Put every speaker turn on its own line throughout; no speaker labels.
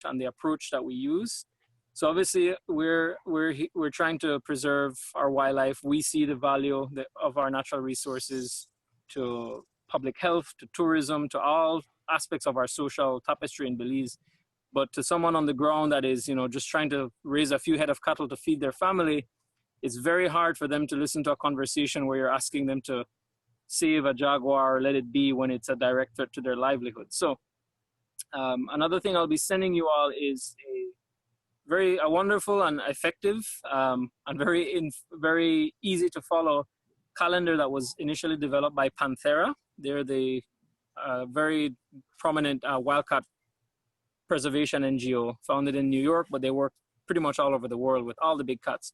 and the approach that we use. So obviously, we're trying to preserve our wildlife. We see the value of our natural resources to public health, to tourism, to all aspects of our social tapestry in Belize. But to someone on the ground that is, just trying to raise a few head of cattle to feed their family, it's very hard for them to listen to a conversation where you're asking them to save a jaguar or let it be when it's a direct threat to their livelihood. So another thing I'll be sending you all is a wonderful and effective and very easy to follow calendar that was initially developed by Panthera. They're the very prominent wildcat preservation NGO founded in New York, but they work pretty much all over the world with all the big cats.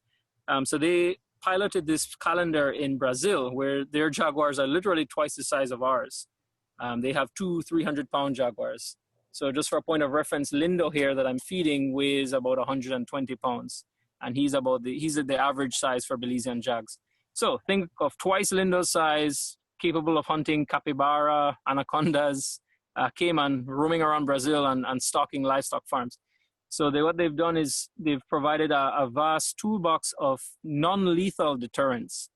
So they piloted this calendar in Brazil, where their jaguars are literally twice the size of ours. They have 2 300-pound jaguars. So just for a point of reference, Lindo here that I'm feeding weighs about 120 pounds, and he's at the average size for Belizean jags. So think of twice Lindo's size, capable of hunting capybara, anacondas, caiman, roaming around Brazil and stalking livestock farms. So what they've done is they've provided a vast toolbox of non-lethal deterrents.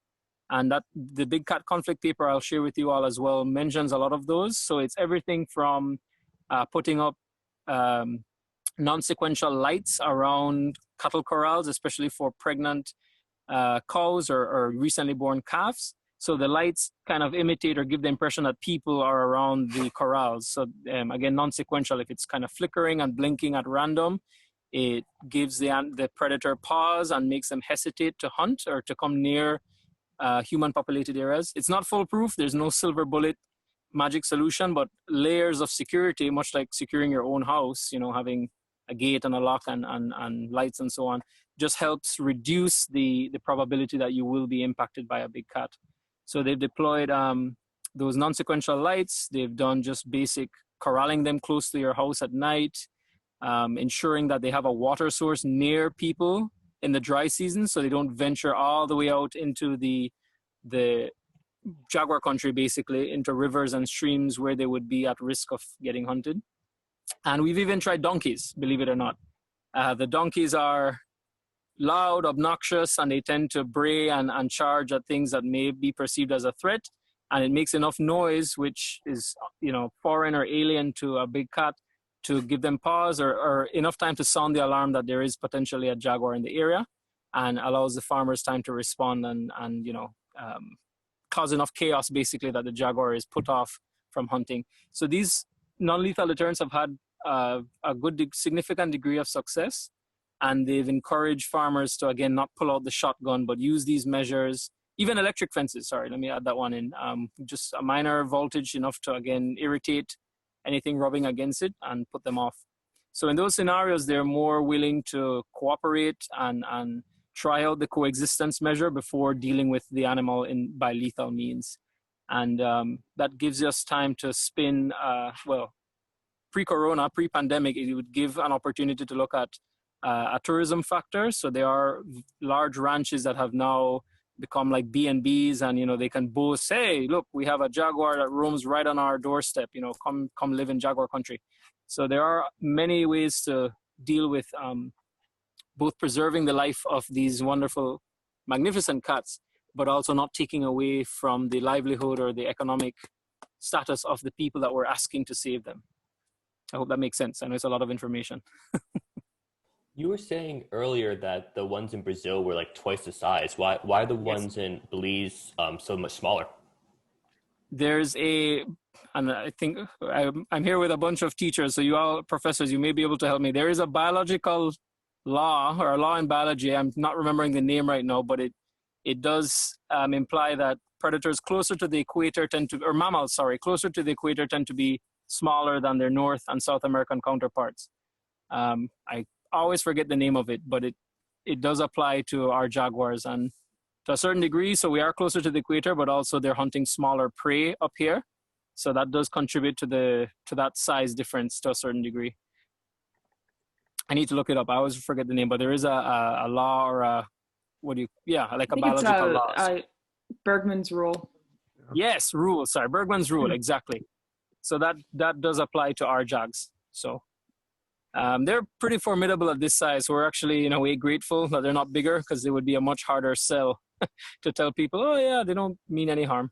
And that the big cat conflict paper I'll share with you all as well mentions a lot of those. So it's everything from putting up non-sequential lights around cattle corrals, especially for pregnant cows or recently born calves. So the lights kind of imitate or give the impression that people are around the corrals. So again, non-sequential, if it's kind of flickering and blinking at random, it gives the predator pause and makes them hesitate to hunt or to come near human populated areas. It's not foolproof. There's no silver bullet magic solution, but layers of security, much like securing your own house, having a gate and a lock and lights and so on, just helps reduce the probability that you will be impacted by a big cat. So they've deployed those non-sequential lights. They've done just basic corralling them close to your house at night, ensuring that they have a water source near people in the dry season so they don't venture all the way out into the jaguar country, basically, into rivers and streams where they would be at risk of getting hunted. And we've even tried donkeys, believe it or not. The donkeys are loud, obnoxious, and they tend to bray and charge at things that may be perceived as a threat. And it makes enough noise, which is, foreign or alien to a big cat, to give them pause or enough time to sound the alarm that there is potentially a jaguar in the area, and allows the farmers time to respond and cause enough chaos, basically, that the jaguar is put off from hunting. So these non-lethal deterrents have had a significant degree of success. And they've encouraged farmers to, again, not pull out the shotgun, but use these measures, even electric fences, let me add that one in, just a minor voltage enough to, again, irritate anything rubbing against it and put them off. So in those scenarios, they're more willing to cooperate and try out the coexistence measure before dealing with the animal by lethal means. And that gives us time to spin, pre-corona, pre-pandemic, it would give an opportunity to look at a tourism factor. So there are large ranches that have now become like B&Bs, and they can boast, hey, look, we have a jaguar that roams right on our doorstep, come live in jaguar country. So there are many ways to deal with both preserving the life of these wonderful, magnificent cats, but also not taking away from the livelihood or the economic status of the people that we're asking to save them. I hope that makes sense. I know it's a lot of information.
You were saying earlier that the ones in Brazil were like twice the size. Why are the ones in Belize so much smaller?
There's and I think I'm here with a bunch of teachers, so you all professors, you may be able to help me. There is a biological law or a law in biology. I'm not remembering the name right now, but it does imply that predators closer to the equator mammals, closer to the equator tend to be smaller than their North and South American counterparts. I always forget the name of it, but it does apply to our jaguars, and to a certain degree. So we are closer to the equator, but also they're hunting smaller prey up here. So that does contribute to that size difference to a certain degree. I need to look it up. I always forget the name, but there is a law or a biological law.
Bergman's rule.
Yes, rule. Sorry, Bergman's rule, exactly. So that does apply to our jags. So They're pretty formidable at this size. We're actually, in a way, grateful that they're not bigger because it would be a much harder sell to tell people, oh yeah, they don't mean any harm.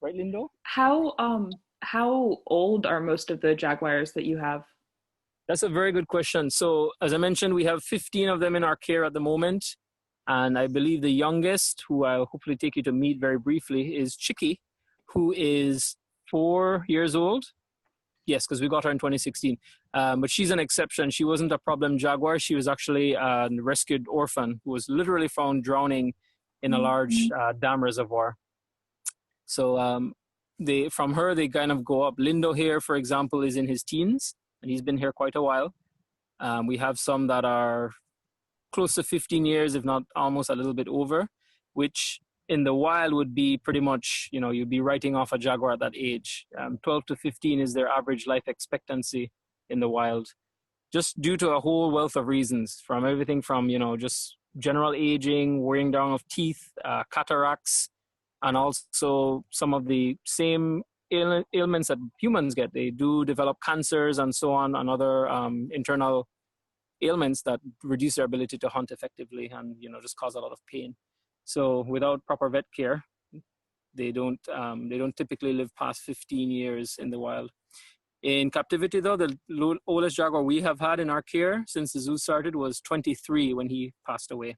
Right, Lindo?
How old are most of the jaguars that you have?
That's a very good question. So, as I mentioned, we have 15 of them in our care at the moment. And I believe the youngest, who I'll hopefully take you to meet very briefly, is Chicky, who is 4 years old. Yes, because we got her in 2016. But she's an exception. She wasn't a problem jaguar. She was actually a rescued orphan who was literally found drowning in a large dam reservoir. So from her, they kind of go up. Lindo here, for example, is in his teens, and he's been here quite a while. We have some that are close to 15 years, if not almost a little bit over, which in the wild would be pretty much, you'd be writing off a jaguar at that age. 12 to 15 is their average life expectancy in the wild, just due to a whole wealth of reasons, from everything from, just general aging, wearing down of teeth, cataracts, and also some of the same ailments that humans get. They do develop cancers and so on, and other internal ailments that reduce their ability to hunt effectively and just cause a lot of pain. So without proper vet care, they don't typically live past 15 years in the wild. In captivity, though, the oldest jaguar we have had in our care since the zoo started was 23 when he passed away.